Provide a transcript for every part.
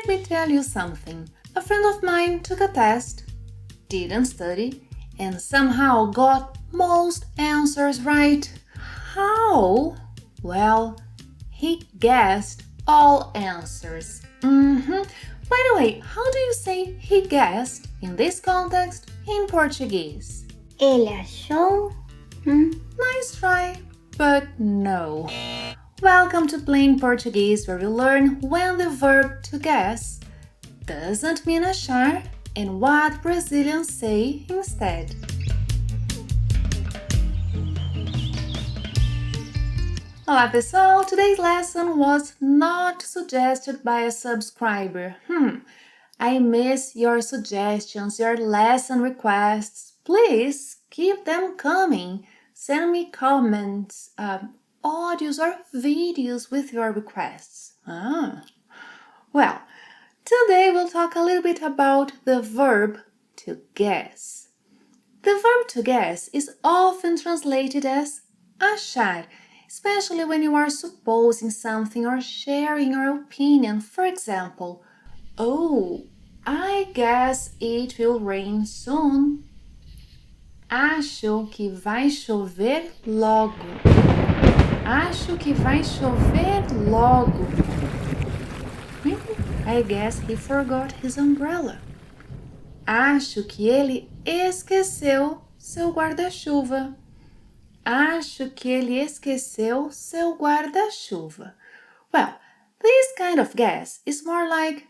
Let me tell you something. A friend of mine took a test, didn't study, and somehow got most answers right. How? Well, he guessed all answers. By the way, how do you say he guessed in this context in Portuguese? Ele achou? Nice try, but no. Welcome to Plain Portuguese, where we learn when the verb to guess doesn't mean achar and what Brazilians say instead. Olá pessoal, today's lesson was not suggested by a subscriber. I miss your suggestions, your lesson requests. Please keep them coming. Send me comments, audios or videos with your requests. Well, today we'll talk a little bit about the verb to guess. The verb to guess is often translated as achar, especially when you are supposing something or sharing your opinion. For example, oh, I guess it will rain soon. Acho que vai chover logo. Acho que vai chover logo. I guess he forgot his umbrella. Acho que ele esqueceu seu guarda-chuva. Acho que ele esqueceu seu guarda-chuva. Well, this kind of guess is more like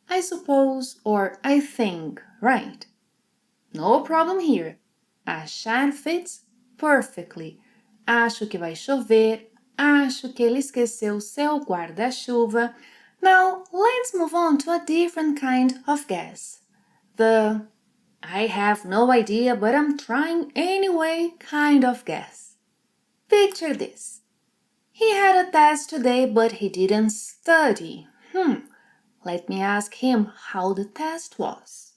I suppose or I think, right? No problem here. Achar fits perfectly. Acho que vai chover. Acho que ele esqueceu seu guarda-chuva. Now, let's move on to a different kind of guess. The I have no idea, but I'm trying anyway kind of guess. Picture this. He had a test today, but he didn't study. Let me ask him how the test was.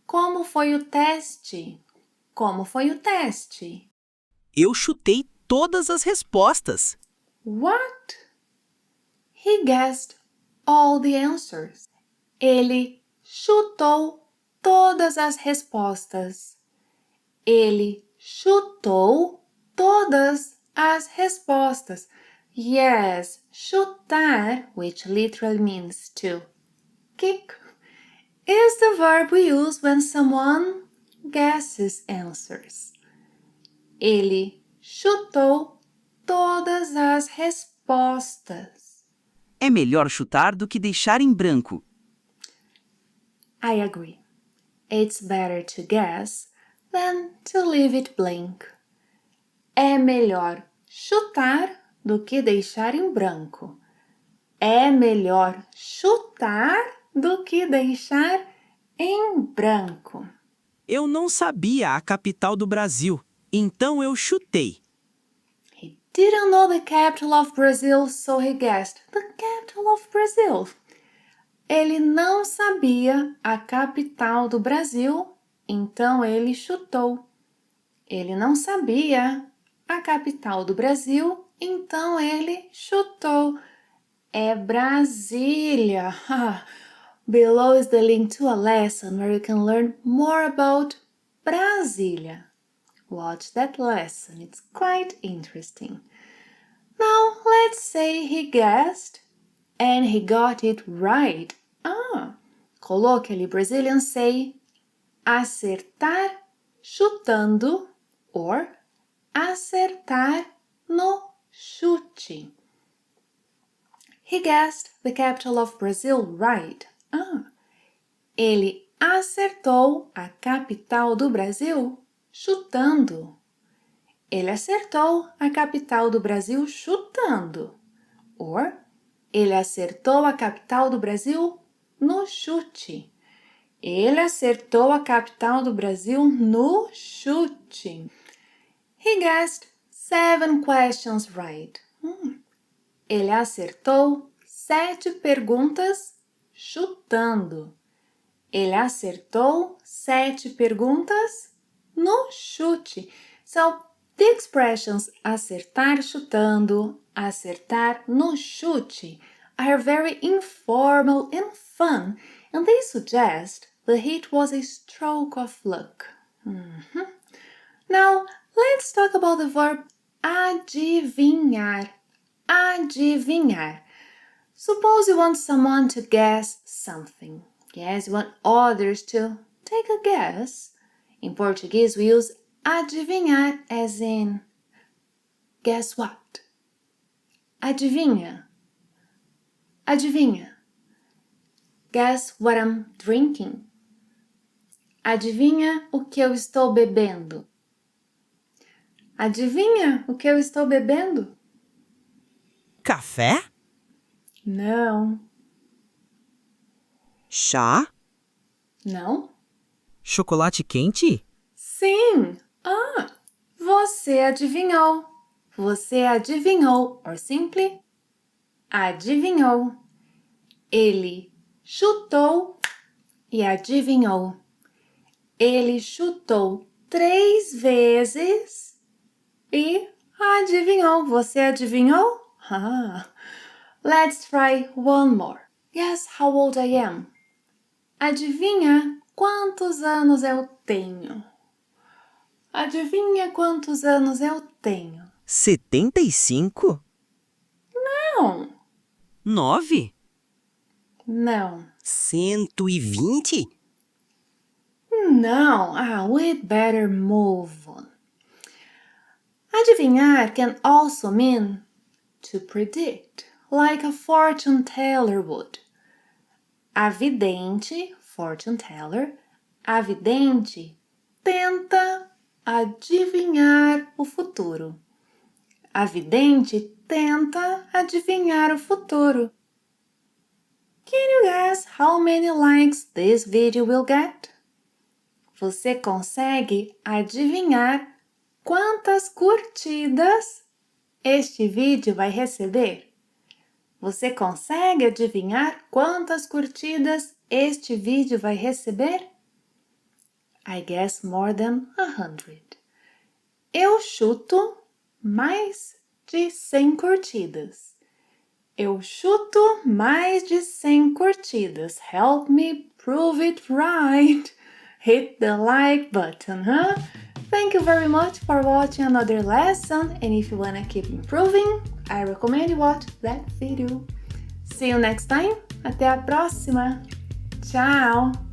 Como foi o teste? Como foi o teste? Eu chutei todas as respostas. What? He guessed all the answers. Ele chutou todas as respostas. Ele chutou todas as respostas. Yes, chutar, which literally means to kick, is the verb we use when someone guesses answers. Ele chutou todas as respostas. É melhor chutar do que deixar em branco. I agree. It's better to guess than to leave it blank. É melhor chutar do que deixar em branco. É melhor chutar do que deixar em branco. Eu não sabia a capital do Brasil, então eu chutei. He didn't know the capital of Brazil, so he guessed the capital of Brazil. Ele não sabia a capital do Brasil, então ele chutou. Ele não sabia a capital do Brasil, então ele chutou. É Brasília. Below is the link to a lesson where you can learn more about Brasília. Watch that lesson, it's quite interesting. Now, let's say he guessed and he got it right. Colloquially, Brazilians say acertar chutando or acertar no chute. He guessed the capital of Brazil right. Ele acertou a capital do Brasil chutando. Ele acertou a capital do Brasil chutando. Or, ele acertou a capital do Brasil no chute. Ele acertou a capital do Brasil no chute. He guessed 7 questions right. Ele acertou 7 perguntas chutando. Ele acertou 7 perguntas no chute. So, the expressions acertar chutando, acertar no chute are very informal and fun, and they suggest the hit was a stroke of luck. Now, let's talk about the verb adivinhar. Adivinhar. Suppose you want someone to guess something. Yes, you want others to take a guess. In Portuguese, we use adivinhar as in guess what? Adivinha. Adivinha. Guess what I'm drinking. Adivinha o que eu estou bebendo. Adivinha o que eu estou bebendo? Café? Não. Chá? Não? Chocolate quente? Sim! Você adivinhou. Você adivinhou. Or simply, adivinhou. Ele chutou e adivinhou. Ele chutou 3 vezes e adivinhou. Você adivinhou? Let's try one more. Guess how old I am. Adivinha quantos anos eu tenho? Adivinha quantos anos eu tenho? 75? Não. 9? Não. 120? Não. We'd better move on. Adivinhar can also mean to predict, like a fortune teller would. A vidente, fortune teller, a vidente tenta adivinhar o futuro. A vidente tenta adivinhar o futuro. Can you guess how many likes this video will get? Você consegue adivinhar quantas curtidas este vídeo vai receber? Você consegue adivinhar quantas curtidas este vídeo vai receber? I guess more than 100. Eu chuto mais de 100 curtidas. Eu chuto mais de 100 curtidas. Help me prove it right. Hit the like button, huh? Thank you very much for watching another lesson, and if you wanna keep improving, I recommend you watch that video. See you next time. Até a próxima. Tchau!